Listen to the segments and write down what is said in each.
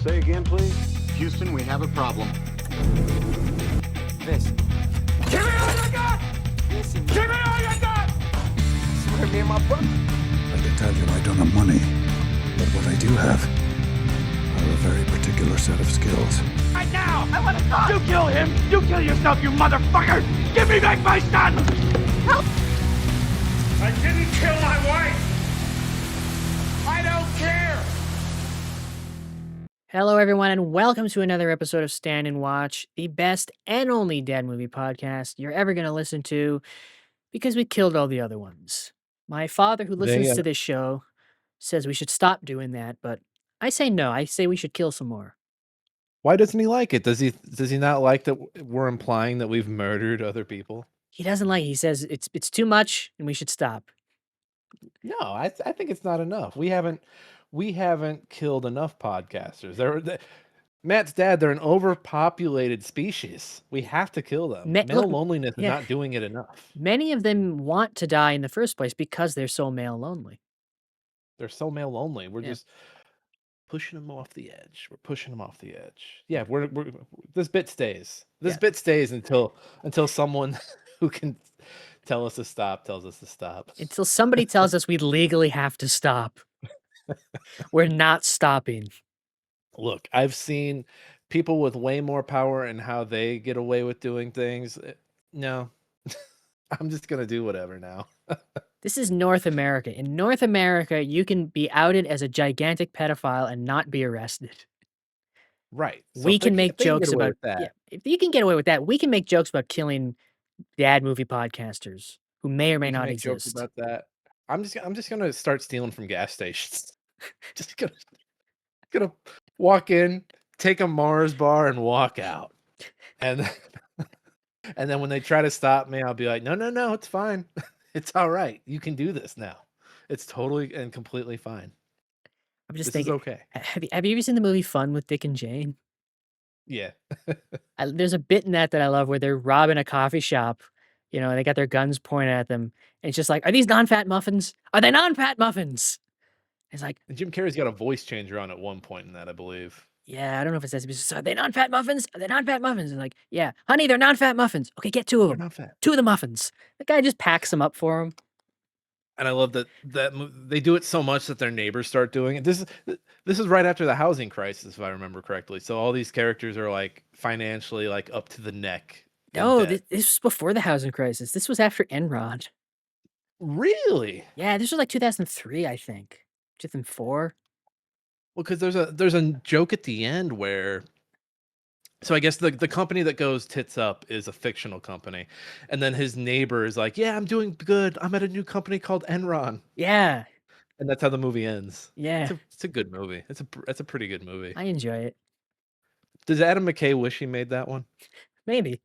Say again, please. Houston, we have a problem. This. Give me all you got! Listen, Give me all you got! swear me and my brother. I can tell you I don't have money, but what I do have are a very particular set of skills. Right now! I want to talk! You kill him! You kill yourself, you motherfucker! Give me back my son! Help! I didn't kill my wife! I don't care! Hello, everyone, and welcome to another episode of Stand and Watch, the best and only dad movie podcast you're ever going to listen to because we killed all the other ones. My father, who listens to this show, says we should stop doing that, but I say no. I say we should kill some more. Why doesn't he like it? Does he not like that we're implying that we've murdered other people? He doesn't like it. He says it's too much and we should stop. No, I think it's not enough. We haven't killed enough podcasters. Matt's dad, they're an overpopulated species. We have to kill them. Male loneliness is not doing it enough. Many of them want to die in the first place because they're so male lonely. They're so male lonely. We're just pushing them off the edge. We're pushing them off the edge. Yeah, we're this bit stays. This bit stays until someone who can tell us to stop tells us to stop. Until somebody tells us we legally have to stop. We're not stopping. Look, I've seen people with way more power and how they get away with doing things. No, I'm just going to do whatever now. This is North America. In North America, you can be outed as a gigantic pedophile and not be arrested. Right. So we can make jokes about that. Yeah, if you can get away with that, we can make jokes about killing dad movie podcasters who may or may not exist. Jokes about that. I'm just going to start stealing from gas stations. Just gonna walk in, take a Mars bar, and walk out. And then when they try to stop me, I'll be like, no, it's fine. It's all right. You can do this now. It's totally and completely fine. I'm just this thinking, is okay. Have you ever seen the movie Fun with Dick and Jane? Yeah. There's a bit in that I love where they're robbing a coffee shop. You know, they got their guns pointed at them. And it's just like, are these non-fat muffins? Are they non-fat muffins? It's like, and Jim Carrey's got a voice changer on at one point in that, I believe. Yeah, I don't know if it says, are they non-fat muffins? Are they non-fat muffins? And like, yeah, honey, they're non-fat muffins. Okay, get two of them. Not-fat. Two of the muffins. The guy just packs them up for him. And I love that they do it so much that their neighbors start doing it. This is right after the housing crisis, if I remember correctly. So all these characters are like financially like up to the neck. No, this was before the housing crisis. This was after Enron. Really? Yeah, this was like 2003, I think. 2004. Well, because there's a joke at the end where, so I guess the company that goes tits up is a fictional company, and then his neighbor is like, "Yeah, I'm doing good. I'm at a new company called Enron." Yeah, and that's how the movie ends. Yeah, it's a good movie. It's a pretty good movie. I enjoy it. Does Adam McKay wish he made that one? Maybe.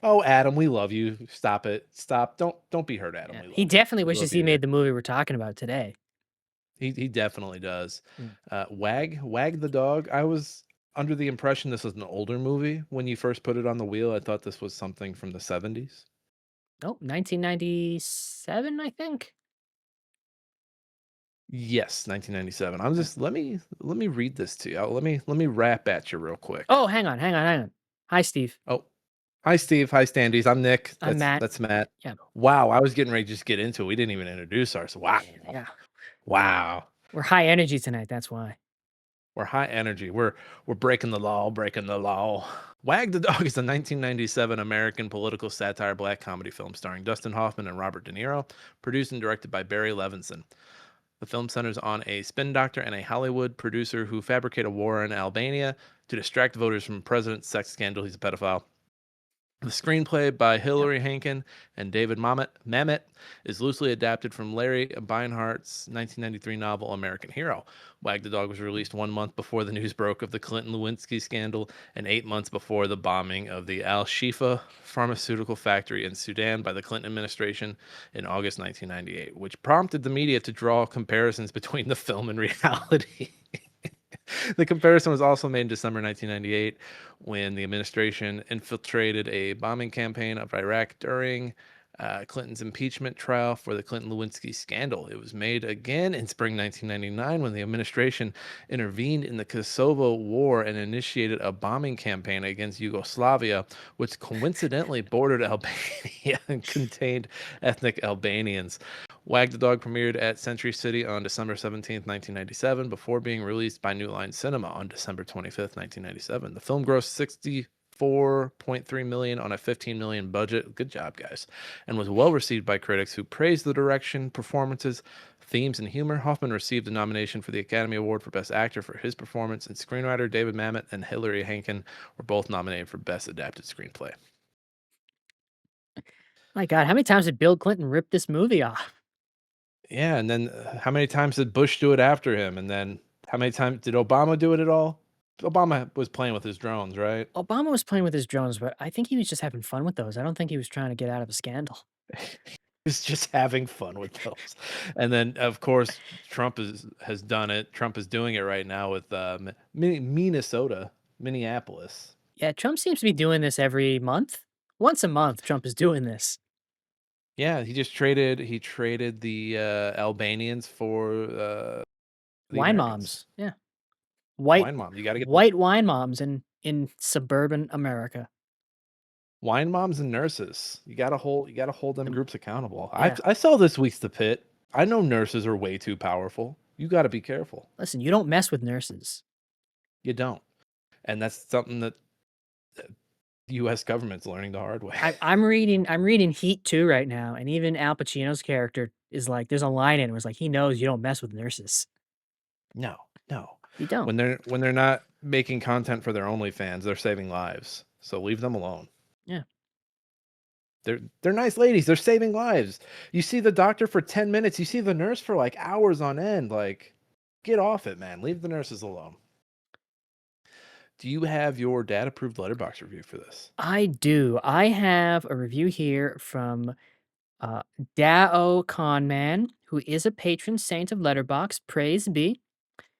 Oh, Adam, we love you. Stop it. Stop. Don't be hurt, Adam. Yeah. He definitely wishes he made the movie we're talking about today. He definitely does. Wag the Dog. I was under the impression this was an older movie when you first put it on the wheel. I thought this was something from the 70s. Nope, 1997, I think. Yes, 1997. I'm just let me read this to you. Let me rap at you real quick. Oh, hang on. Hi, Steve. Oh. Hi, Steve. Hi, Standees. I'm Nick. I'm Matt. That's Matt. Yeah. Wow, I was getting ready to just get into it. We didn't even introduce ourselves. Wow. Yeah. Wow. We're high energy tonight, that's why. We're high energy. We're breaking the law. Wag the Dog is a 1997 American political satire black comedy film starring Dustin Hoffman and Robert De Niro, produced and directed by Barry Levinson. The film centers on a spin doctor and a Hollywood producer who fabricate a war in Albania to distract voters from president's sex scandal. He's a pedophile. The screenplay by Hilary Hankin and David Mamet is loosely adapted from Larry Beinhardt's 1993 novel American Hero. Wag the Dog was released 1 month before the news broke of the Clinton-Lewinsky scandal and 8 months before the bombing of the Al-Shifa pharmaceutical factory in Sudan by the Clinton administration in August 1998, which prompted the media to draw comparisons between the film and reality. The comparison was also made in December 1998 when the administration infiltrated a bombing campaign of Iraq during Clinton's impeachment trial for the Clinton-Lewinsky scandal. It was made again in spring 1999 when the administration intervened in the Kosovo War and initiated a bombing campaign against Yugoslavia, which coincidentally bordered Albania and contained ethnic Albanians. Wag the Dog premiered at Century City on December 17th, 1997, before being released by New Line Cinema on December 25th, 1997. The film grossed 64.3 million on a 15 million budget. Good job, guys. And was well received by critics who praised the direction, performances, themes, and humor. Hoffman received a nomination for the Academy Award for Best Actor for his performance, and screenwriter David Mamet and Hilary Hankin were both nominated for Best Adapted Screenplay. My God, how many times did Bill Clinton rip this movie off? Yeah, and then how many times did Bush do it after him? And then how many times did Obama do it at all? Obama was playing with his drones, right? Obama was playing with his drones, but I think he was just having fun with those. I don't think he was trying to get out of a scandal. He's just having fun with those. And then, of course, Trump has done it. Trump is doing it right now with Minnesota, Minneapolis. Yeah, Trump seems to be doing this every month. Once a month, Trump is doing this. Yeah, he traded the Albanians for the Wine Americans. moms. Yeah. White Wine mom. You got to get white wine moms in suburban America. wine moms and nurses. You got to hold them groups accountable. Yeah. I saw this week's The Pit. I know nurses are way too powerful. You got to be careful. Listen, you don't mess with nurses. You don't. And that's something that the U.S. government's learning the hard way. I'm reading Heat 2 right now, and even Al Pacino's character is like, there's a line in it where it's like, he knows you don't mess with nurses. No. You don't. When they're not making content for their OnlyFans, they're saving lives. So leave them alone. Yeah. They're nice ladies. They're saving lives. You see the doctor for 10 minutes. You see the nurse for like hours on end. Like, get off it, man. Leave the nurses alone. Do you have your dad-approved letterbox review for this? I do. I have a review here from Dao Conman, who is a patron saint of Letterbox. Praise be.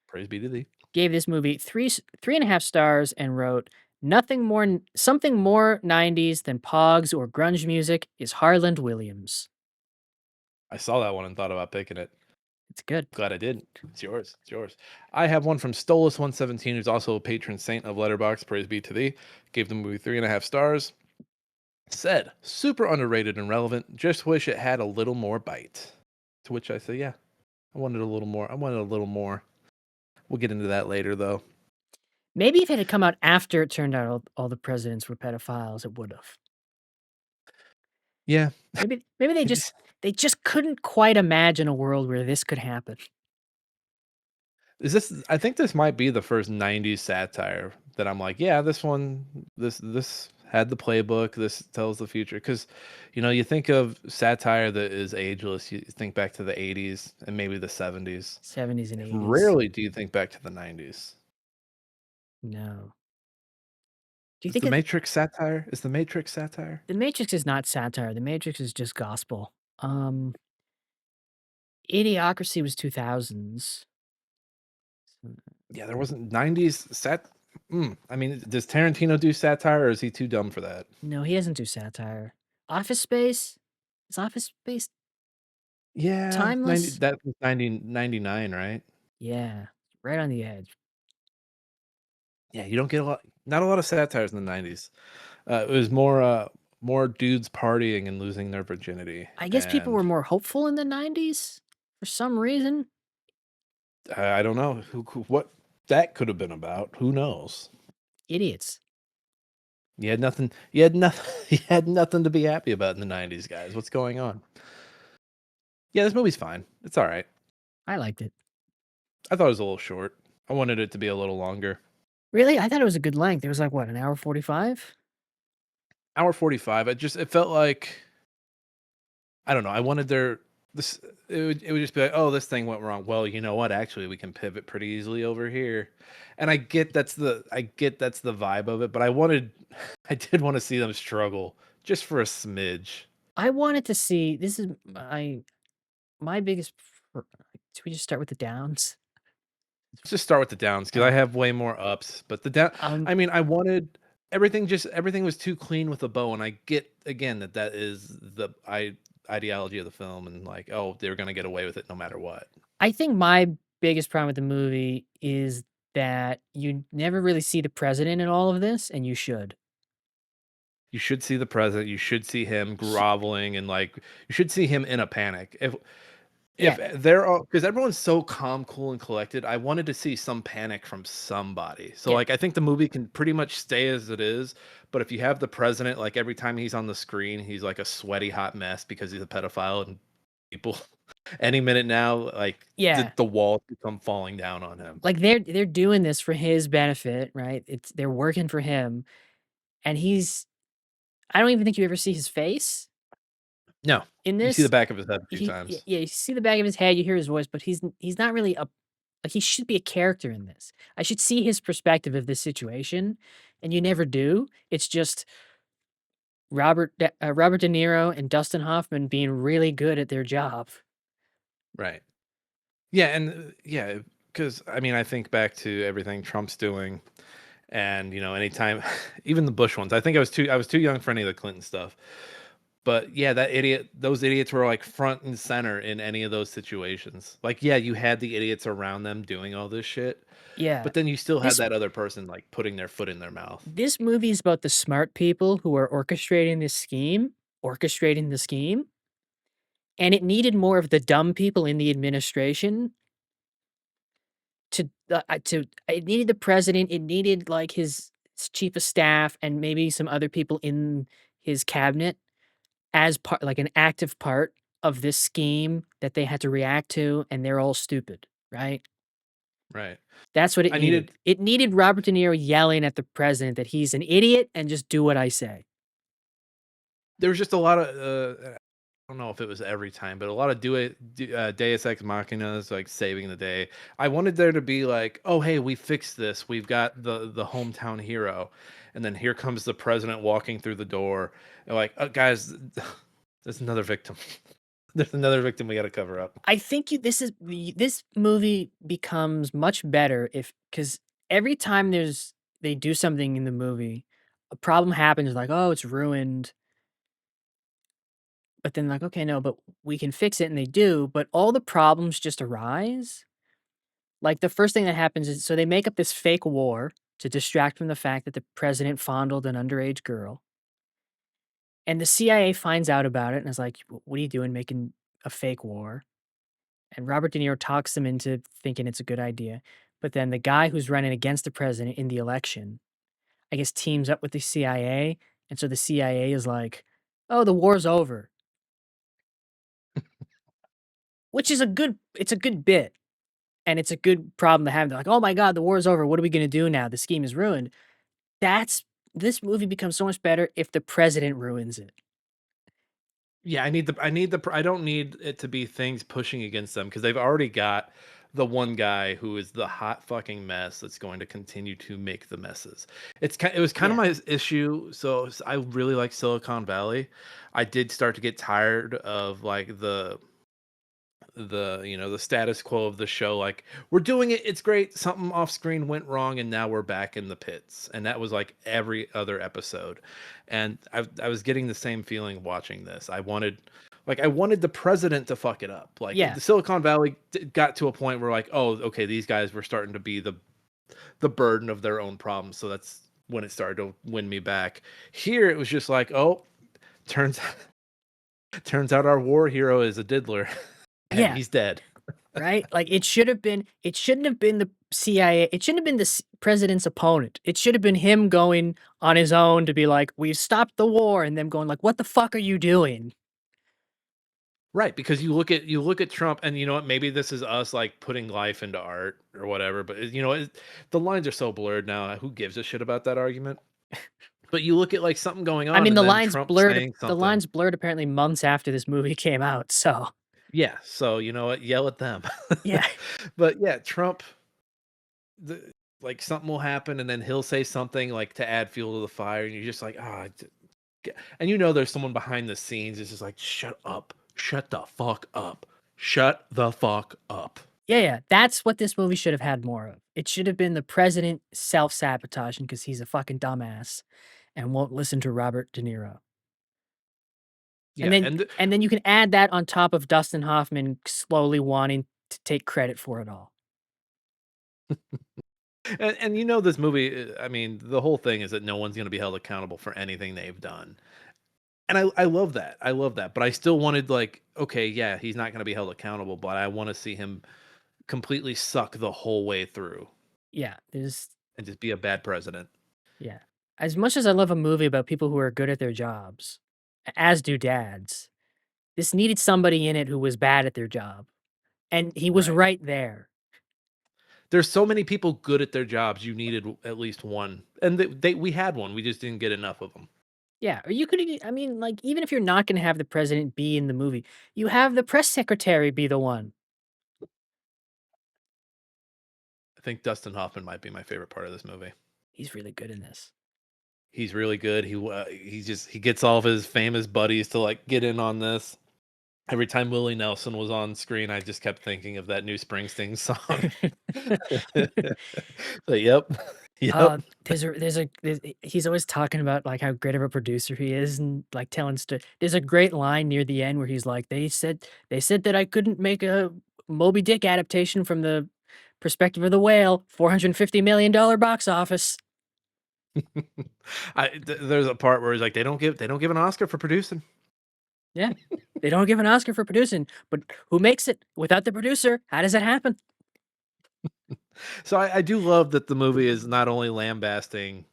Praise be to thee. Gave this movie 3.5 stars and wrote, something more 90s than Pogs or grunge music is Harland Williams. I saw that one and thought about picking it. It's good. Glad I did. It's yours. I have one from Stolus117, who's also a patron saint of Letterbox. Praise be to thee. Gave the movie 3.5 stars. Said, super underrated and relevant. Just wish it had a little more bite. To which I say, yeah, I wanted a little more. We'll get into that later, though. Maybe if it had come out after it turned out all the presidents were pedophiles, it would have. Yeah. Maybe they just couldn't quite imagine a world where this could happen. I think this might be the first 90s satire that I'm like, yeah, this had the playbook. This tells the future. Because, you think of satire that is ageless. You think back to the 80s and maybe the 70s. 70s and 80s. Rarely do you think back to the 90s. No. Do you Is think the Matrix satire? Is the Matrix satire? The Matrix is not satire. The Matrix is just gospel. Idiocracy was 2000s. Yeah, there wasn't 90s I mean, does Tarantino do satire or is he too dumb for that? No, he doesn't do satire. Office Space? Is Office Space Yeah. timeless? That was 99, right? Yeah, right on the edge. Yeah, you don't get not a lot of satires in the 90s. It was more dudes partying and losing their virginity. I guess people were more hopeful in the 90s for some reason. I don't know what that could have been about. Who knows? Idiots. You had nothing. You had nothing to be happy about in the 90s, guys. What's going on? Yeah, this movie's fine. It's all right. I liked it. I thought it was a little short. I wanted it to be a little longer. Really? I thought it was a good length. It was like, what, an hour 45? Hour 45. It felt like, I don't know. I wanted this. It would just be like, oh, this thing went wrong. Well, you know what? Actually, we can pivot pretty easily over here. And I get that's the vibe of it. But I did want to see them struggle just for a smidge. I wanted to see, this is my biggest, should we just start with the downs? Let's just start with the downs because I have way more ups. But the down, I mean, I wanted everything was too clean with a bow, and I get again that is the ideology of the film, and like, oh, they're gonna get away with it no matter what. I think my biggest problem with the movie is that you never really see the president in all of this, and you should. You should see the president. You should see him groveling and like you should see him in a panic. If Yeah, they're all because everyone's so calm, cool, and collected, I wanted to see some panic from somebody. So yeah. like I think the movie can pretty much stay as it is, but if you have the president, like every time he's on the screen, he's like a sweaty hot mess because he's a pedophile and people any minute now, like Yeah. the walls become falling down on him. Like, they're doing this for his benefit, right? They're working for him, and I don't even think you ever see his face No, in you see the this. back of his head a few He y times. Yeah, you see the back of his head, you hear his voice, but he's not really a like, he should be a character in this. I should see his perspective of this situation, and you never do. It's just Robert De Niro and Dustin Hoffman being really good at their job. Right. Yeah, and yeah, because I mean, I think back to everything Trump's doing, and anytime, even the Bush ones. I think I was too young for any of the Clinton stuff, but yeah, those idiots were like front and center in any of those situations. Like, yeah, you had the idiots around them doing all this shit, Yeah. but then you still had This that other person like putting their foot in their mouth. this movie is about the smart people who are orchestrating the scheme, and it needed more of the dumb people in the administration to it needed the president, it needed, like, his chief of staff and maybe some other people in his cabinet as part like, an active part of this scheme that they had to react to, and they're all stupid, right? Right. That's what it I needed. needed It needed Robert De Niro yelling at the president that he's an idiot and just do what I say. there was just a lot of I don't know if it was every time, but a lot of Deus Ex Machinas, like saving the day. I wanted there to be like, oh hey, we fixed this. We've got the hometown hero, and then here comes the president walking through the door. And like, guys, there's another victim. There's another victim we got to cover up. I think this movie becomes much better if because every time they do something in the movie, a problem happens, like, "Oh, it's ruined." But then like, "Okay, no, but we can fix it," and they do, but all the problems just arise. Like, the first thing that happens is so they make up this fake war to distract from the fact that the president fondled an underage girl, and the CIA finds out about it and is like, What are you doing making a fake war?" And Robert De Niro talks them into thinking it's a good idea. But then the guy who's running against the president in the election, I guess, teams up with the CIA. And so the CIA is like, "Oh, the war's over," which is it's a good bit. And it's a good problem to have. They're like, "Oh my God, the war's over. What are we going to do now? The scheme is ruined." That's This movie becomes so much better if the president ruins it. Yeah, I don't need it to be things pushing against them because they've already got the one guy who is the hot fucking mess that's going to continue to make the messes. It was kind of Yeah. my issue. So I really like Silicon Valley. I did start to get tired of like the status quo of the show, like we're doing it, it's great, something off screen went wrong and now we're back in the pits, and that was like every other episode. And I was getting the same feeling watching this. I wanted the president to fuck it up. Like Yeah. the Silicon Valley got to a point where like, oh okay, these guys were starting to be the burden of their own problems, so that's when it started to win me back. Here it was just like, oh, turns turns out our war hero is a diddler. And Yeah. he's dead. Right? Like, it shouldn't have been the CIA. It shouldn't have been the president's opponent. It should have been him going on his own to be like, "We've stopped the war," and them going like, "What the fuck are you doing?" Right, because you look at Trump, and you know what? Maybe this is us like putting life into art or whatever. But the lines are so blurred now. Who gives a shit about that argument? But you look at like something going I on, mean, and then Trump saying the something. lines blurred apparently months after this movie came out, so Yeah, so you know what? Yell at them. yeah. But yeah, Trump, like something will happen, and then he'll say something like to add fuel to the fire, and you're just like, and there's someone behind the scenes. It's just like, shut up, shut the fuck up, shut the fuck up. Yeah, that's what this movie should have had more of. It should have been the president self-sabotaging because he's a fucking dumbass and won't listen to Robert De Niro. And Yeah, then and and then you can add that on top of Dustin Hoffman slowly wanting to take credit for it all. and you know this movie. I mean, the whole thing is that no one's going to be held accountable for anything they've done, and I love that. I love that, but I still wanted like, okay, yeah, he's not going to be held accountable, but I want to see him completely suck the whole way through Yeah, there's and just be a bad president. yeah. As much as I love a movie about people who are good at their jobs, as do dads, this needed somebody in it who was bad at their job, and he was Right. right there. There's so many people good at their jobs. You needed at least one, and we had one. We just didn't get enough of them. Yeah, or you could I mean, like, even if you're not gonna have the president be in the movie, you have the press secretary be the one. I think Dustin Hoffman might be my favorite part of this movie. He's really good in this. He's really good. He gets all of his famous buddies to like get in on this. Every time Willie Nelson was on screen, I just kept thinking of that new Springsteen song. But yep, yep. He's always talking about, like, how great of a producer he is and, like, there's a great line near the end where he's like, "They said that I couldn't make a Moby Dick adaptation from the perspective of the whale, $450 million box office." There's a part where he's like, they don't give an Oscar for producing. Yeah. They don't give an Oscar for producing, but who makes it? Without the producer, how does it happen? So I do love that the movie is not only lambasting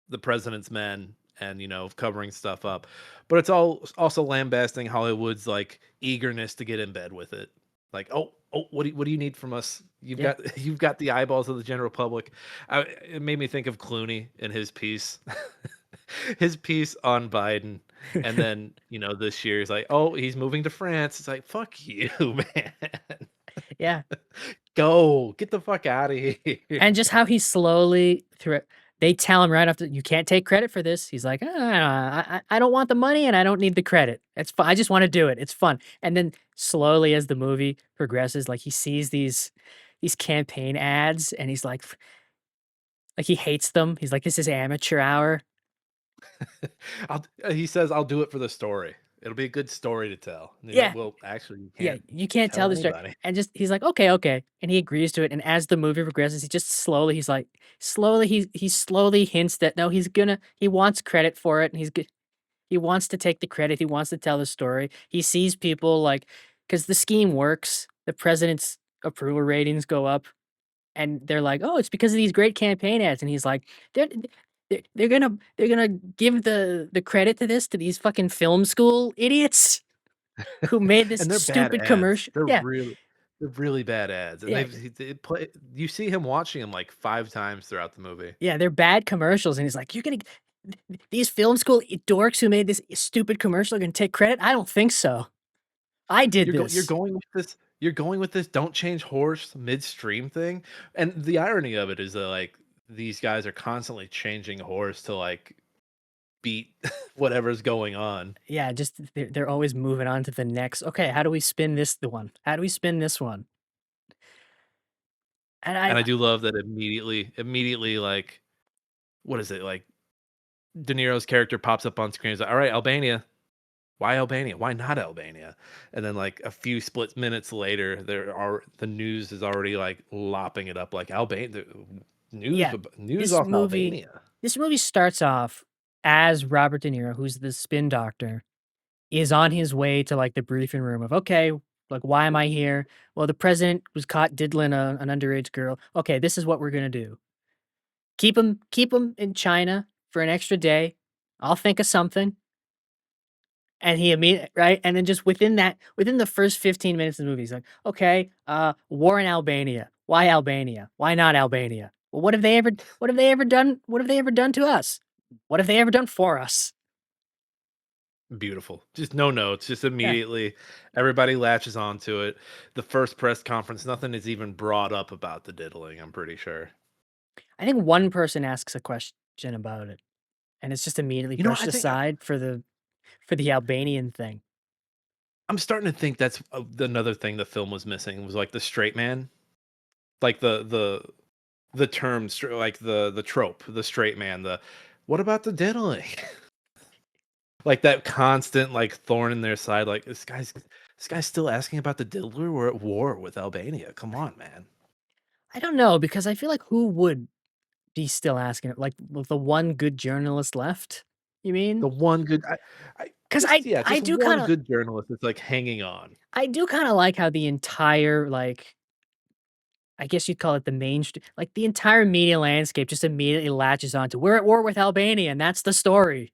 the president's men and covering stuff up, but it's also lambasting Hollywood's like eagerness to get in bed with it. Like, oh, what do you need from us? You've Yeah. got you've got the eyeballs of the general public. It made me think of Clooney in his piece, his piece on Biden, and then this year he's like, oh, he's moving to France. It's like, fuck you, man. Yeah. Go get the fuck out of here. And just how he slowly through it they tell him right after, "You can't take credit for this." He's like, I don't want the money and I don't need the credit. It's fun. I just wanna do it. It's fun." And then slowly as the movie progresses, like, he sees these campaign ads and he's like, he hates them. He's like, "This is amateur hour." He says, "I'll do it for the story. It'll be a good story to tell." And he's like, Yeah. well, actually, you Yeah, can't you can't tell tell the story. anybody. And just he's like, "Okay, okay." And he agrees to it, and as the movie progresses, he just slowly he's like slowly he slowly hints that, no, he wants credit for it, and he wants to take the credit, he wants to tell the story. He sees people like because the scheme works, the president's approval ratings go up, and they're like, "Oh, it's because of these great campaign ads," and he's like, "They're they're gonna give the credit to this to these fucking film school idiots who made this And they're bad stupid ads. commercial." Yeah. They're really bad ads. And Yeah, they play. You see him watching them like 5 times throughout the movie. yeah, they're bad commercials, and he's like, these film school dorks who made this stupid commercial are gonna take credit? I don't think so. I did You're this." going with this. You're going with this. Don't change horse midstream thing. And the irony of it is that like these guys are constantly changing horse to like beat whatever's going on. Yeah, just they're always moving on to the next, "Okay, how do we spin the one? How do we spin this one?" And And I I do love that immediately, like, what is it? Like, De Niro's character pops up on screen. He's like, all right, Albania. Why Albania? Why not Albania? And then, like, a few split minutes later, the news is already like lopping it up, like Albania yeah, news this off movie Albania. this movie starts off as Robert De Niro, who's the spin doctor, is on his way to, like, the briefing room of, "Okay, like, why am I here? Well, the president was caught diddling an underage girl. Okay, this is what we're gonna do. Keep him in China for an extra day. I'll think of something." And he immediately right? And then just within the first 15 minutes of the movie, he's like, "Okay, war in Albania. Why Albania? Why not Albania? Well, what have they ever done to us? What have they ever done for us?" Beautiful. Just no notes. Just Yeah. immediately, everybody latches onto it. The first press conference, nothing is even brought up about the diddling. I'm pretty sure. I think one person asks a question about it, and it's just immediately You know, brushed aside for the Albanian thing. I'm starting to think that's another thing the film was missing was like the straight man, like the term, like the trope, the straight man. The what about the diddling? Like that constant like thorn in their side. Like this guy's still asking about the diddler. We're at war with Albania. Come on, man. I don't know because I feel like who would be still asking it? Like the one good journalist left? You The mean? one good, I Because just yeah, I just do one kind of good journalist that's like hanging on. like how the entire like I guess you'd call it the mainstream, like the entire media landscape just immediately latches onto we're at war with Albania and that's the story.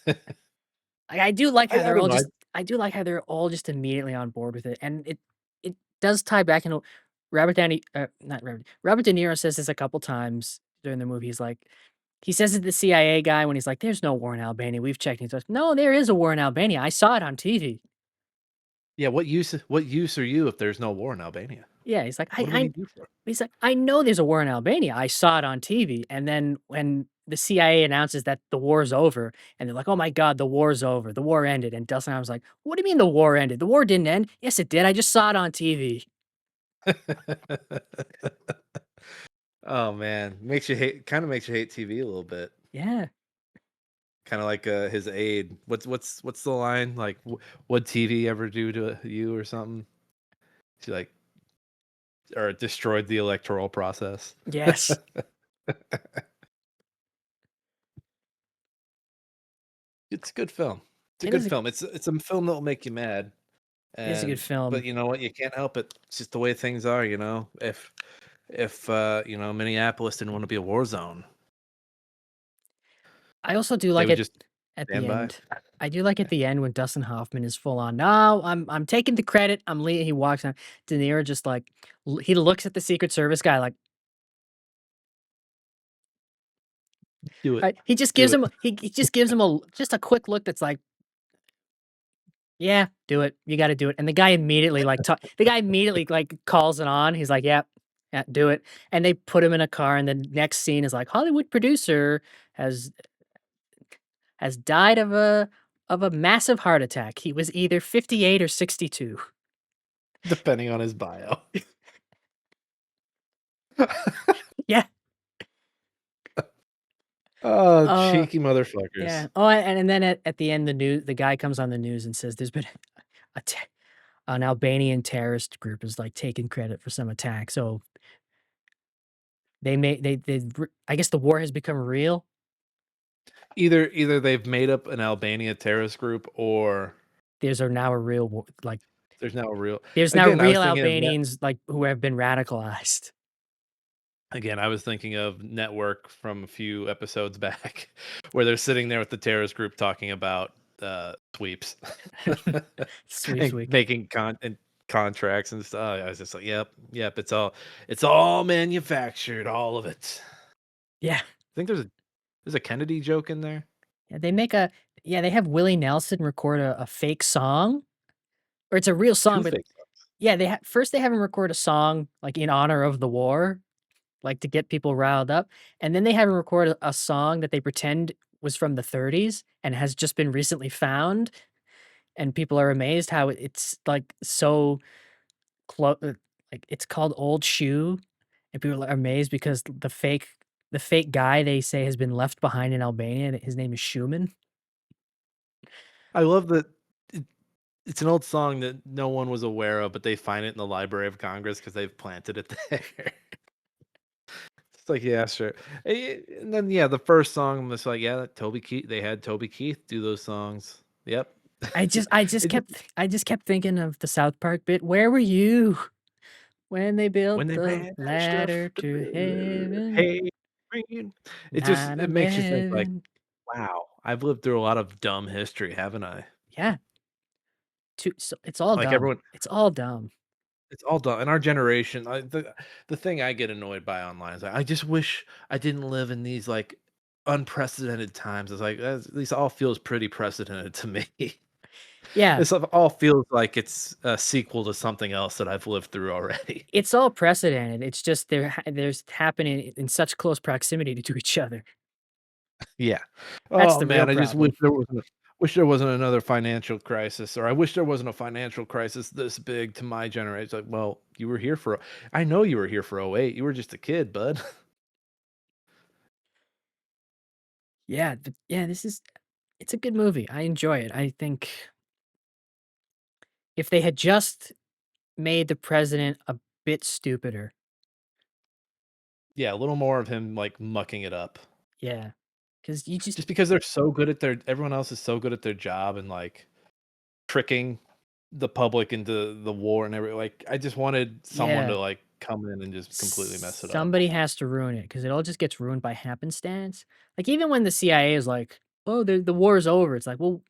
Like, I don't know. I do like how they're all just immediately on board with it, and it does tie back into not Robert De Niro says this a couple times during the movie. He's like, he says it to the CIA guy when he's like, "There's no war in Albania. We've checked." He's like, "No, there is a war in Albania. I saw it on TV." Yeah, what use are you if there's no war in Albania? Yeah, he's like, What do we need you for? he's like, "I know there's a war in Albania. I saw it on TV." And then when the CIA announces that the war's over, and they're like, "Oh my god, the war's over. The war ended." And Dustin Hoffman's like, "What do you mean the war ended? The war didn't end." "Yes, it did. I just saw it on TV." Oh man, makes you hate TV a little bit. Yeah. Kind of like his aide. What's the line? Like, what TV ever do to you or something? She like or it destroyed the electoral process. Yes. It's a good film. It's a It good is a film. It's a film that will make you mad. it is a good But film. you know what? You can't help it. It's just the way things are. If Minneapolis didn't want to be a war zone, I also do they like would it just at stand the by. end. I do like at the end when Dustin Hoffman is full on, "No, I'm taking the credit. I'm leaving." He walks out. De Niro just like he looks at the Secret Service guy like, Do it. he just Do gives it. him he just gives him just a quick look that's like, "Yeah, do it. You gotta do it." And the guy immediately like calls it on. He's like, "Yep, yeah, do it." And they put him in a car, and the next scene is like, Hollywood producer has died of a massive heart attack. He was either 58 or 62. Depending on his bio. Yeah. Oh, Uh, cheeky motherfuckers. yeah. Oh, and then at the end, the guy comes on the news and says there's been a te an Albanian terrorist group is, like, taking credit for some attack, so they I guess the war has become real? Either they've made up an Albania terrorist group or There's a now a real war like, there's now a real. there's now Again, I was real thinking of Albanians, like, who have been radicalized. I was thinking of Network from a few episodes back, where they're sitting there with the terrorist group talking about sweeps Sweeps and week. making contracts and stuff. I was just like, yep, it's all manufactured, all of it. Yeah. I think there's a Kennedy joke in there. Yeah, they have Willie Nelson record a fake song, or it's a real song, Two but fake. yeah, first they have him record a song, like, in honor of the war, like, to get people riled up, and then they have him record a song that they pretend was from the '30s and has just been recently found, and people are amazed how it's, like, so like, it's called "Old Shoe," and people are amazed because the fake guy they say has been left behind in Albania, that his name is Schumann. I love that it's an old song that no one was aware of, but they find it in the Library of Congress because they've planted it there. It's like, yeah, sure. And then yeah, the first song I'm just like, yeah, Toby Keith. They had Toby Keith do those songs. Yep. It just- I just kept thinking of the South Park bit, "Where were you when they built when they the ran that stuff, ladder to heaven? hey, green. It makes you think like, 9/11." wow, I've lived through a lot of dumb history, haven't I? Yeah, it's all Like dumb. everyone, It's all dumb. it's all done in our generation. The thing I get annoyed by online is like, I just wish I didn't live in these like unprecedented times. It's like at least all feels pretty precedented to me. Yeah, This all feels like it's a sequel to something else that I've lived through already. it's all precedented, it's just there's happening in such close proximity to each other. Yeah. That's Oh the real man, I just wish problem. there was wish there wasn't another financial crisis, or I wish there wasn't a financial crisis this big to my generation. It's like, well, you were here for, I know you were here for '08. You were just a kid, bud. Yeah, yeah, it's a good movie. I enjoy it. I think if they had just made the president a bit stupider, Yeah, a little more of him like mucking it up. yeah, because you just Just because they're so good at everyone else is so good at their job and like tricking the public into the war and everything. Like, I just wanted someone yeah, to like come in and just completely mess it up. somebody has to ruin it because it all just gets ruined by happenstance. Like even when the CIA is like, "Oh, the war is over," it's like, well,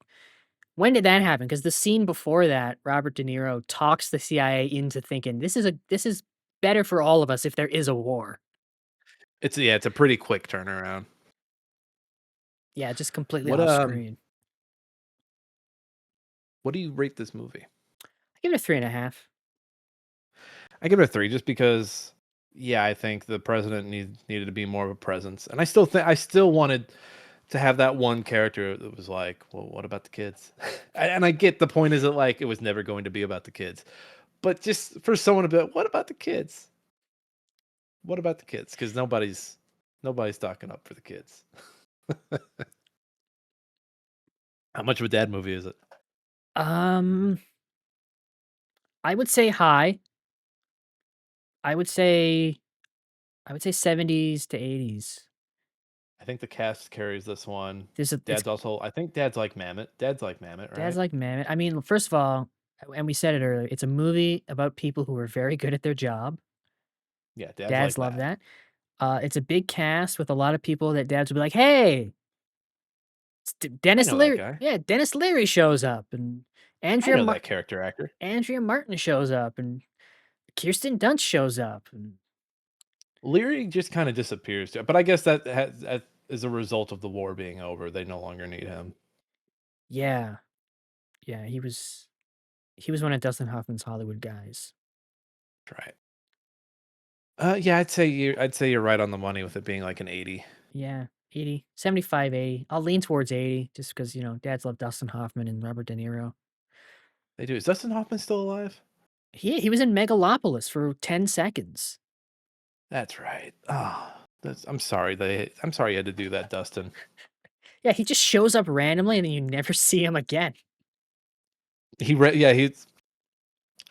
when did that happen? Because the scene before that, Robert De Niro talks the CIA into thinking this is better for all of us if there is a war. It's a pretty quick turnaround. Yeah, just completely What off screen. what do you rate this movie? I give it a 3.5. I give it a 3 just because, yeah, I think the president needed to be more of a presence, and I still wanted to have that one character that was like, well, what about the kids? And I get the point is that like it was never going to be about the kids, but just for someone to be like, what about the kids? What about the kids? Because nobody's talking up for the kids. How much of a dad movie is it? Um, I would say high. I would say 70s to 80s. I think the cast carries this one. It's Dad's also, I think Dad's like Mammoth. Dad's like Mammoth, Dad's right? like Mammoth. I mean, first of all, and we said it earlier, it's a movie about people who are very good at their job. Yeah, Dad's Dads like love that. that. It's a big cast with a lot of people that dads would be like, "Hey, it's I Dennis know that Leary." guy. Yeah, Dennis Leary shows up, and I Andrea know Mar- that character actor. Andrea Martin shows up, and Kirsten Dunst shows up, and Leary just kind of disappears, but I guess that is a result of the war being over. They no longer need him. yeah, yeah, he was one of Dustin Hoffman's Hollywood guys. Right. Yeah, I'd say you're right on the money with it being like an 80. Yeah, 80, 75, 80. I'll lean towards 80 just because, dads love Dustin Hoffman and Robert De Niro. They do. Is Dustin Hoffman still alive? He was in Megalopolis for 10 seconds. That's right. Oh, I'm sorry. I'm sorry you had to do that, Dustin. Yeah, he just shows up randomly and then you never see him again. He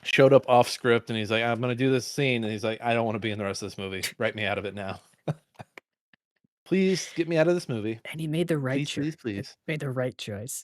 showed up off script and he's like, I'm gonna do this scene, and he's like, I don't want to be in the rest of this movie. Write me out of it now. Please get me out of this movie. And he made the right Please, choice. please, please. Made the right choice.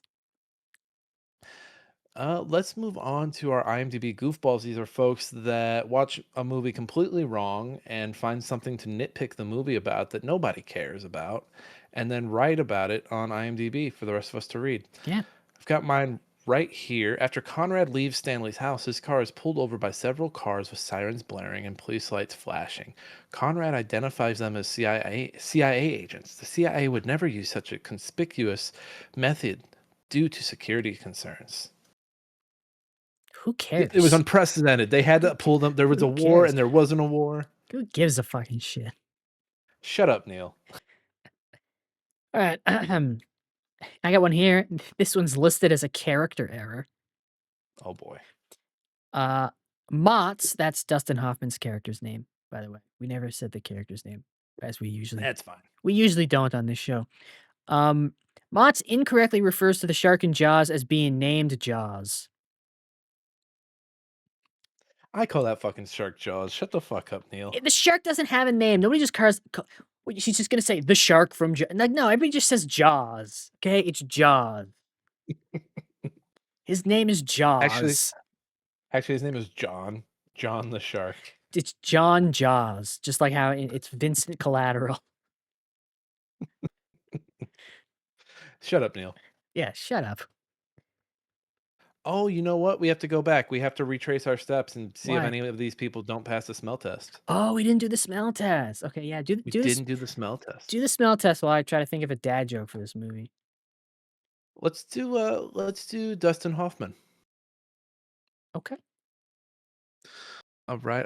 Let's move on to our IMDb goofballs. These are folks that watch a movie completely wrong and find something to nitpick the movie about that nobody cares about, and then write about it on IMDb for the rest of us to read. Yeah. I've got mine right here. After Conrad leaves Stanley's house, his car is pulled over by several cars with sirens blaring and police lights flashing. Conrad identifies them as CIA agents. The CIA would never use such a conspicuous method due to security concerns. Who cares? It was unprecedented. They had to pull them. There was Who a war cares? and there wasn't a war. Who gives a fucking shit? Shut up, Neil. All right. I got one here. This one's listed as a character error. Oh boy. Motts, that's Dustin Hoffman's character's name, by the way. We never said the character's name, as we That's fine. usually don't on this show. Motts incorrectly refers to the shark in Jaws as being named Jaws. I call that fucking shark Jaws. Shut the fuck up, Neil. The shark doesn't have a name. Nobody just she's just gonna say the shark from Jaws. Like, no, everybody just says Jaws. Okay, it's Jaws. His name is Jaws. Actually, his name is John. John the shark. It's John Jaws, just like how it's Vincent Collateral. Shut up, Neil. Yeah, shut up. Oh, you know what? We have to go back. We have to retrace our steps and see if Why? any of these people don't pass the smell test. Oh, we didn't do the smell test. Okay, yeah, We didn't do the smell test. do the smell test while I try to think of a dad joke for this movie. Let's do Dustin Hoffman. Okay. All right.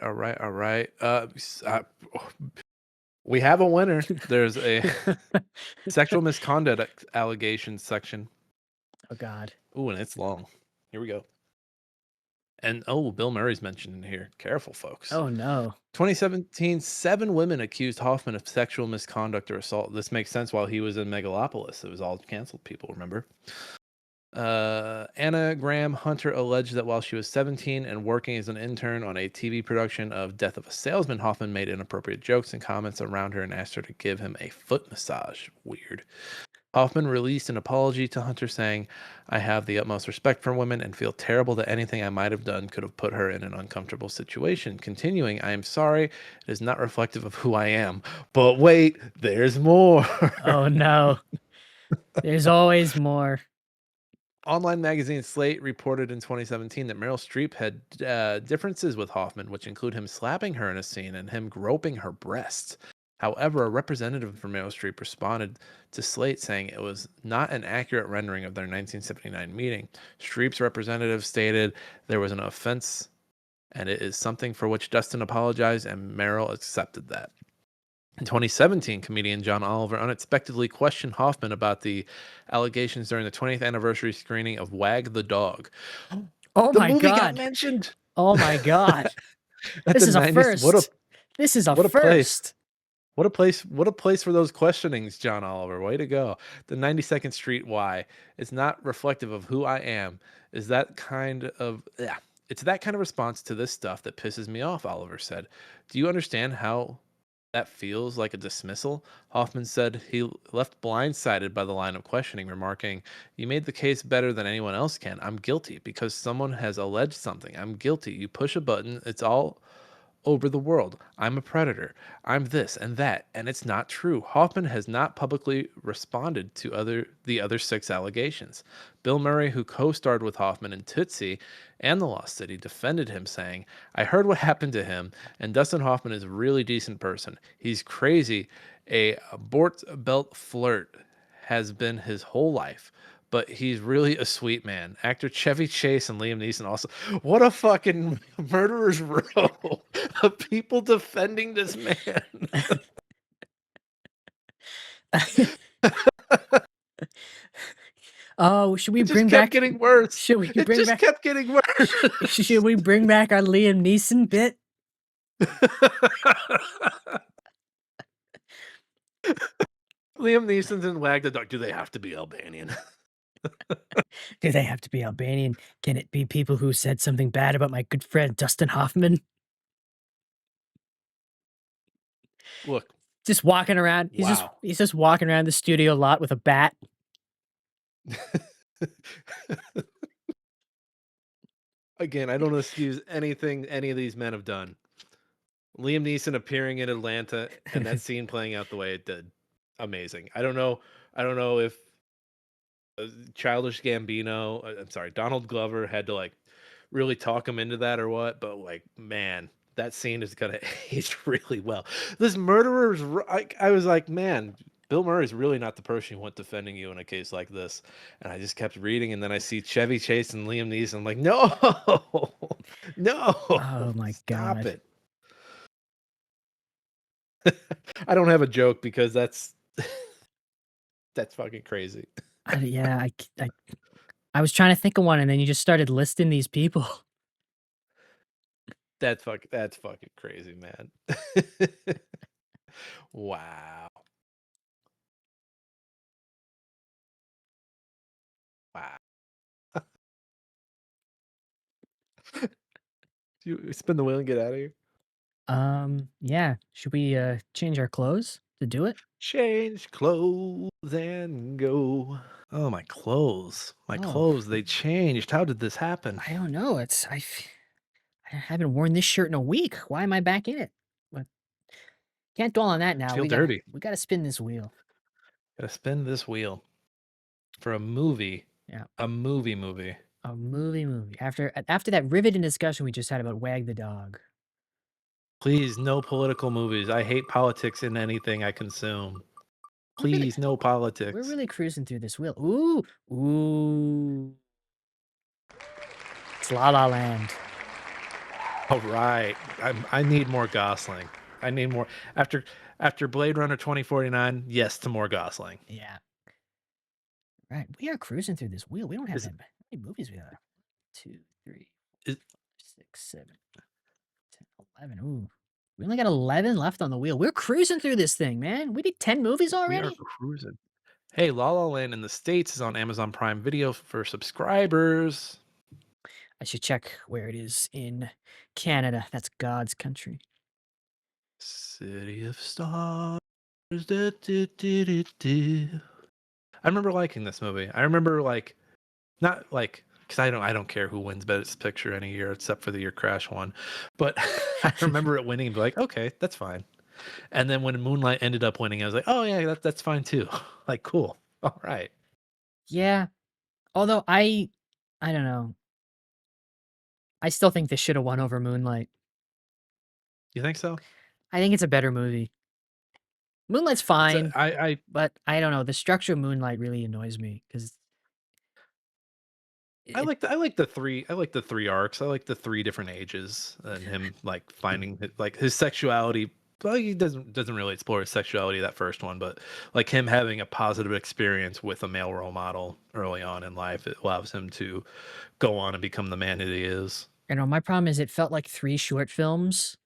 We have a winner. There's a sexual misconduct allegations section. Oh God. Ooh, and it's long. Here we go. And Bill Murray's mentioned in here. Careful, folks. Oh no. 2017, 7 women accused Hoffman of sexual misconduct or assault. This makes sense while he was in Megalopolis. It was all canceled people, remember? Anna Graham Hunter alleged that while she was 17 and working as an intern on a TV production of Death of a Salesman, Hoffman made inappropriate jokes and comments around her and asked her to give him a foot massage. Weird. Hoffman released an apology to Hunter saying, I have the utmost respect for women and feel terrible that anything I might have done could have put her in an uncomfortable situation. Continuing, I am sorry. It is not reflective of who I am. But wait, there's more. Oh no. There's always more. Online magazine Slate reported in 2017 that Meryl Streep had differences with Hoffman, which include him slapping her in a scene and him groping her breasts. However, a representative from Meryl Streep responded to Slate saying it was not an accurate rendering of their 1979 meeting. Streep's representative stated there was an offense and it is something for which Dustin apologized, and Meryl accepted that. In 2017, comedian John Oliver unexpectedly questioned Hoffman about the allegations during the 20th anniversary screening of Wag the Dog. Oh The my movie got God. mentioned. Oh my God. At This the is a 90s. first. This is a what a place. first. What a place for those questionings, John Oliver. Way to go. The 92nd Street Y. It's not reflective of who I am. Is that kind of it's that kind of response to this stuff that pisses me off, Oliver said. Do you understand how that feels like a dismissal? Hoffman said he left blindsided by the line of questioning, remarking, You made the case better than anyone else can. I'm guilty because someone has alleged something. I'm guilty. You push a button, it's all over the world. I'm a predator. I'm this and that, and it's not true. Hoffman has not publicly responded to the other 6 allegations. Bill Murray, who co-starred with Hoffman in Tootsie and The Lost City, defended him, saying, I heard what happened to him, and Dustin Hoffman is a really decent person. He's crazy. A Bort belt flirt has been his whole life. But he's really a sweet man. Actor Chevy Chase and Liam Neeson also. What a fucking murderer's row of people defending this man. Oh, should we It just bring kept back? getting worse. Should we It bring just back? kept getting worse. Should we bring back our Liam Neeson bit? Liam Neeson's in Wag the Dog. Do they have to be Albanian? Do they have to be Albanian? Can it be people who said something bad about my good friend Dustin Hoffman? Look. Just walking around. He's just walking around the studio lot with a bat. Again, I don't excuse anything any of these men have done. Liam Neeson appearing in Atlanta and that scene playing out the way it did. Amazing. I don't know if Childish Gambino, I'm sorry, Donald Glover had to like really talk him into that or what, but like, man, that scene is gonna age really well. This murderer's, I was like, man, Bill Murray's really not the person you want defending you in a case like this. And I just kept reading, and then I see Chevy Chase and Liam Neeson. I'm like, no, no. Oh my God. Stop it. I don't have a joke because that's fucking crazy. Yeah, I was trying to think of one, and then you just started listing these people. That's fucking crazy, man. Wow. Wow. You spin the wheel and get out of here. Yeah. Should we change our clothes to do it? Change clothes and go. Oh, my clothes. My Oh. clothes, they changed. How did this happen? I don't know. I haven't worn this shirt in a week. Why am I back in it? But can't dwell on that now. Feel We dirty. gotta spin this wheel. Gotta spin this wheel for a movie. Yeah. A movie. A movie. After that riveting discussion we just had about Wag the Dog. Please, no political movies. I hate politics in anything I consume. Please, no politics. We're really cruising through this wheel. Ooh. It's La La Land. All right. I need more Gosling. I need more. After Blade Runner 2049, yes to more Gosling. Yeah. right. We are cruising through this wheel. We don't have Is that many movies we have. 2, 3, is 6, 7, 10, 11. Ooh. We only got 11 left on the wheel. We're cruising through this thing, man. We did 10 movies we are already? cruising. Hey, La La Land in the States is on Amazon Prime Video for subscribers. I should check where it is in Canada. That's God's country. City of Stars. Da, da, da, da, da. I remember liking this movie. I remember like not like because I don't care who wins Best Picture any year except for the year Crash won, but I remember it winning and be like, okay, that's fine. And then when Moonlight ended up winning, I was like, oh yeah, that's fine too. Like cool, all right. Yeah. Although I don't know. I still think this should have won over Moonlight. You think so? I think it's a better movie. Moonlight's It's fine, I but I don't know. The structure of Moonlight really annoys me because it, I like the three arcs. I like the three different ages and him like finding like his sexuality. Well, he doesn't really explore his sexuality that first one, but like him having a positive experience with a male role model early on in life, it allows him to go on and become the man that he is. you know, my problem is it felt like 3 short films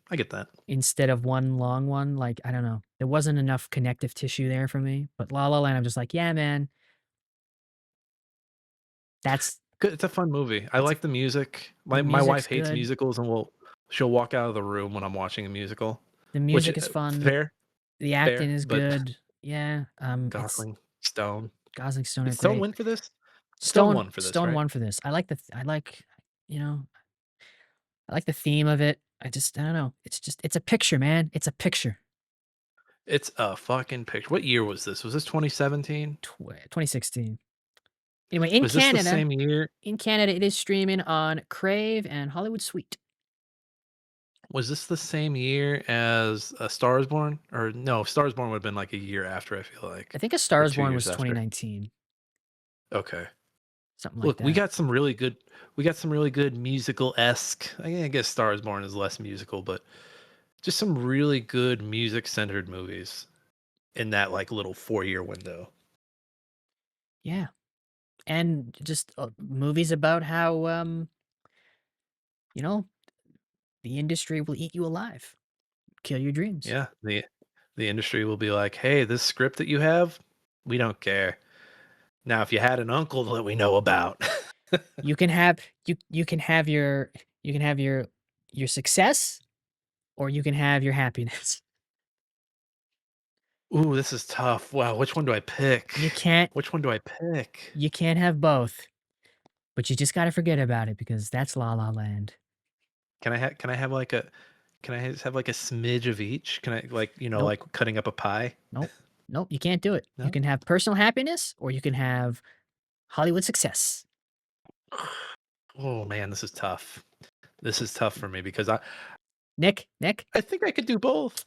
I get that. instead of one long one. Like, I don't know. There wasn't enough connective tissue there for me. But La La Land, I'm just like, yeah, man. That's Good. It's a fun movie. I It's like the music. the My music's wife hates good. musicals and she'll walk out of the room when I'm watching a musical, The which music is fun. fair, The acting is but good. Yeah. It's Gosling, Stone. Gosling, Stone Did are Stone great. win for this? Stone won for this, Stone right? won for this. I like, you know, I like the theme of it. I don't know. It's a picture, man. It's a picture. It's a fucking picture. What year was this? Was this 2017? 2016. Anyway, Was this the same year? in Canada, it is streaming on Crave and Hollywood Suite. Was this the same year as A Star Is Born? Or no, Star Is Born would have been like a year after, I feel like. I think A Star Or Is Born 2 years was after. 2019, Okay. something like Look, that. we got some really good musical-esque. I guess Star Is Born is less musical, but just some really good music-centered movies in that like little 4-year window. Yeah, and just movies about how you know, the industry will eat you alive, kill your dreams. Yeah, the industry will be like, "Hey, this script that you have, we don't care." Now, if you had an uncle that we know about. You can have you can have you can have your success or you can have your happiness. Ooh, this is tough. Wow, which one do I pick? You can't Which one do I pick? you can't have both, but you just got to forget about it because that's La La Land. Can I have like a can I just have like a smidge of each? Can I like, Nope, like cutting up a pie? nope, nope. You can't do it. You No? can have personal happiness or you can have Hollywood success. Oh man, this is tough. This is tough for me because Nick, I think I could do both.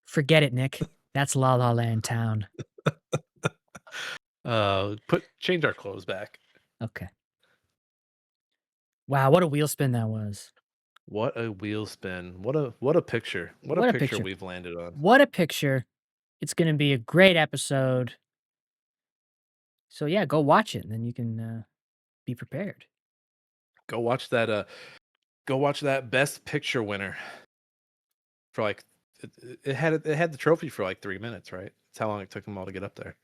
forget it, Nick. That's La La Land town. Put change our clothes back. Okay. Wow, what a wheel spin that was. What a wheel spin. What a picture. What a What a picture picture. we've landed on. What a picture. It's going to be a great episode. So yeah, go watch it and then you can be prepared. Go watch that go watch that best picture winner for like it had the trophy for like 3 minutes, right? That's how long it took them all to get up there.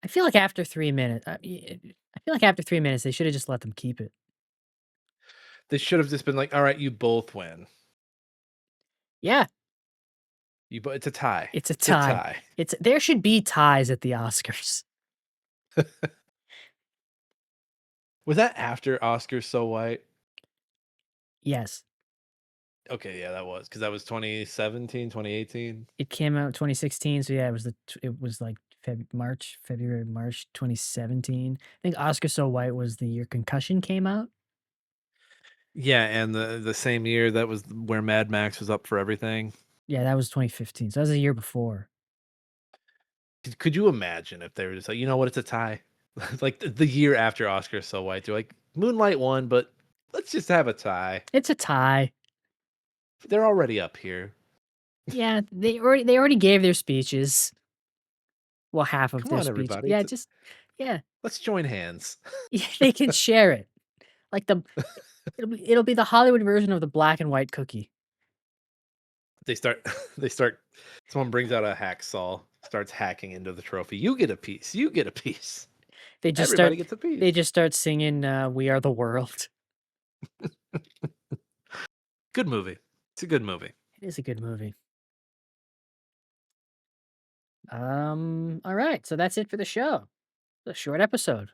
I feel like after 3 minutes, I feel like after 3 minutes they should have just let them keep it. They should have just been like, "All right, you both win. Yeah, It's a tie. it's a It's a tie. tie." There should be ties at the Oscars. Was that after Oscar So White? Yes. Okay, yeah, that was because that was 2017, 2018. It came out 2016, so yeah, it was like February, March 2017. I think Oscar So White was the year Concussion came out. Yeah, and the same year that was where Mad Max was up for everything. Yeah, that was 2015. So that was a year before. Could you imagine if they were just like, you know what, it's a tie? Like the year after Oscar So White, they're like, Moonlight won, but let's just have a tie. It's a tie. They're already up here. Yeah, they already gave their speeches. Well, half of Come their on, speech. everybody. Yeah, just yeah. Let's join hands. Yeah, they can share it. Like it'll be the Hollywood version of the black and white cookie. They start they start someone brings out a hacksaw, starts hacking into the trophy. You get a piece. You get a piece. They just Everybody start gets a they piece. just start singing "We Are the World." Good movie. It's a good movie. It is a good movie. All right, so that's it for the show. The short episode.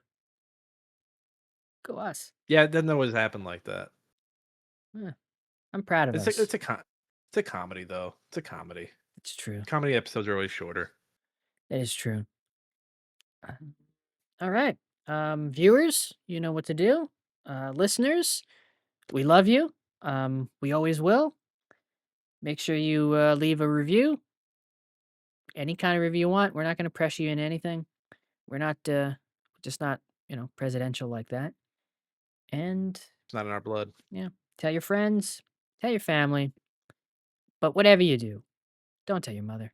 Go us. Yeah, it doesn't always happen like that. Yeah, I'm proud of It's us. a it's a con- it's a comedy though. It's a comedy. It's true. Comedy episodes are always shorter. That is true. All right. Viewers, you know what to do. Listeners, we love you. We always will. Make sure you leave a review. Any kind of review you want. We're not going to pressure you in anything. We're not just not, presidential like that. And It's not in our blood. yeah, tell your friends, tell your family. But whatever you do, don't tell your mother.